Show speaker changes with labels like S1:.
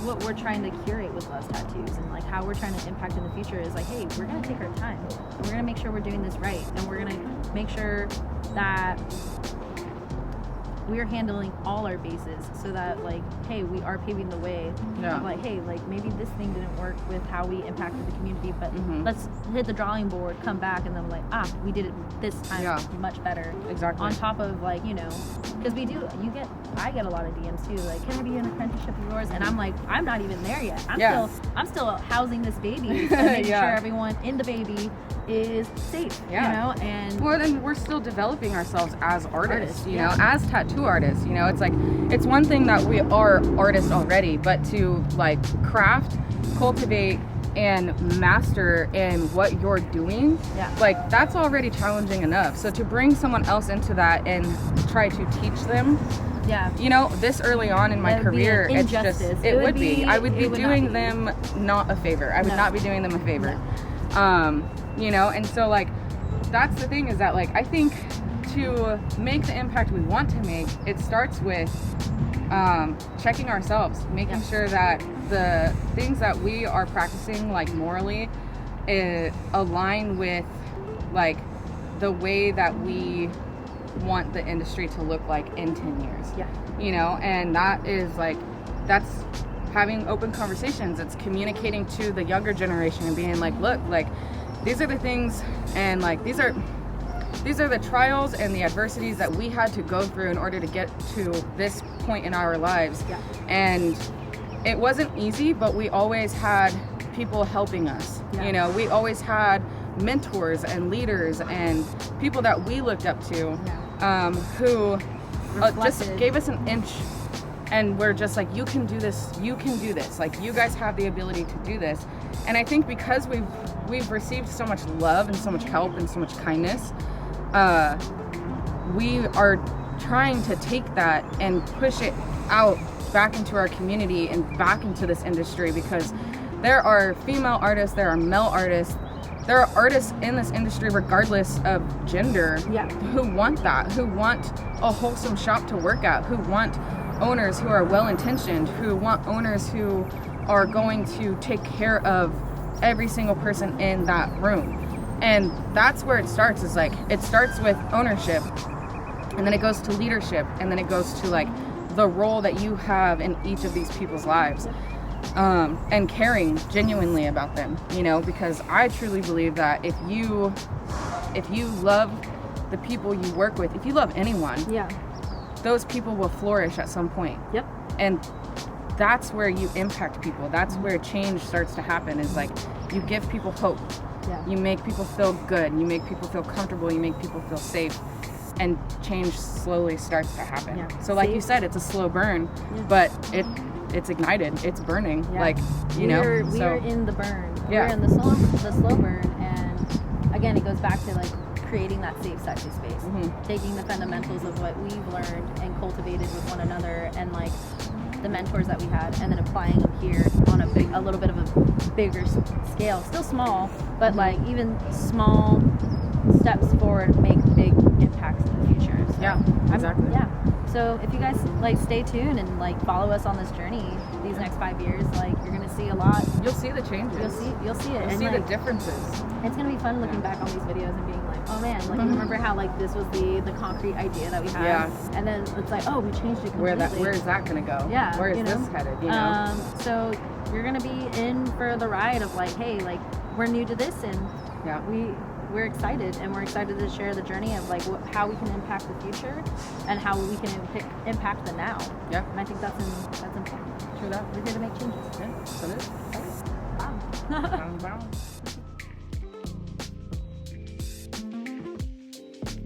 S1: what we're trying to curate with Love Tattoos, and like how we're trying to impact in the future is like, hey, we're gonna take our time, and we're gonna make sure we're doing this right, and we're gonna make sure that we're handling all our bases, so that like, hey, we are paving the way.
S2: Yeah.
S1: Of like, hey, like maybe this thing didn't work with how we impacted the community, but let's hit the drawing board, come back, and then like, we did it this time much better.
S2: Exactly.
S1: On top of like, you know, because I get a lot of DMs too, like, can I be an apprenticeship of yours? And I'm like, I'm not even there yet. I'm still housing this baby and making sure everyone in the baby is safe. You know, and
S2: well, then we're still developing ourselves as artists, you know, as tattoo artists. You know, it's like, it's one thing that we are artists already, but to like craft, cultivate, and master in what you're doing, like that's already challenging enough. So to bring someone else into that and try to teach them, you know, this early on in my career, it's just, it would be I would be doing them not a favor. I would not be doing them a favor. You know, and so like, that's the thing, is that like, I think to make the impact we want to make, it starts with checking ourselves, making sure that the things that we are practicing, like morally, align with like the way that we want the industry to look like in 10 years. You know, and that is like, that's having open conversations. It's communicating to the younger generation and being like, look, like these are the things, and like these are the trials and the adversities that we had to go through in order to get to this point in our lives. And it wasn't easy, but we always had people helping us. You know, we always had mentors and leaders and people that we looked up to, who just gave us an inch, and we're just like, you can do this, like you guys have the ability to do this. And I think because we've received so much love and so much help and so much kindness, we are trying to take that and push it out back into our community and back into this industry, because there are female artists, there are male artists, there are artists in this industry regardless of gender, who want that, who want a wholesome shop to work at, who want owners who are well-intentioned, who want owners who are going to take care of every single person in that room. And that's where it starts, is like, it starts with ownership, and then it goes to leadership, and then it goes to like the role that you have in each of these people's lives, and caring genuinely about them, you know, because I truly believe that if you love the people you work with, if you love anyone, those people will flourish at some point. And that's where you impact people. That's where change starts to happen, is like, you give people hope. You make people feel good. You make people feel comfortable. You make people feel safe. And change slowly starts to happen. So like you said, it's a slow burn, but it's ignited. It's burning. Like, you know.
S1: We're in the burn. We're in the slow burn. And again, it goes back to like creating that safe, sexy space. Taking the fundamentals of what we've learned and cultivated with one another, and like the mentors that we had, and then applying them here on a little bit of a bigger scale. Still small, but like even small steps forward make big impacts in the future. So
S2: exactly.
S1: So if you guys like stay tuned and like follow us on this journey these next 5 years, like you're gonna see a lot.
S2: You'll see the changes.
S1: You'll see it.
S2: You'll see the differences.
S1: It's gonna be fun looking back on these videos and being like, oh man, like you remember how like this was the concrete idea that we had, and then it's like, oh, we changed it completely.
S2: Where is that gonna go? Where is this headed? You know.
S1: So you're gonna be in for the ride of like, hey, like we're new to this, and we're excited, and we're excited to share the journey of like how we can impact the future and how we can impact the now. And I think that's important.
S2: True that.
S1: We're here to make changes.
S2: So it is.
S1: Wow.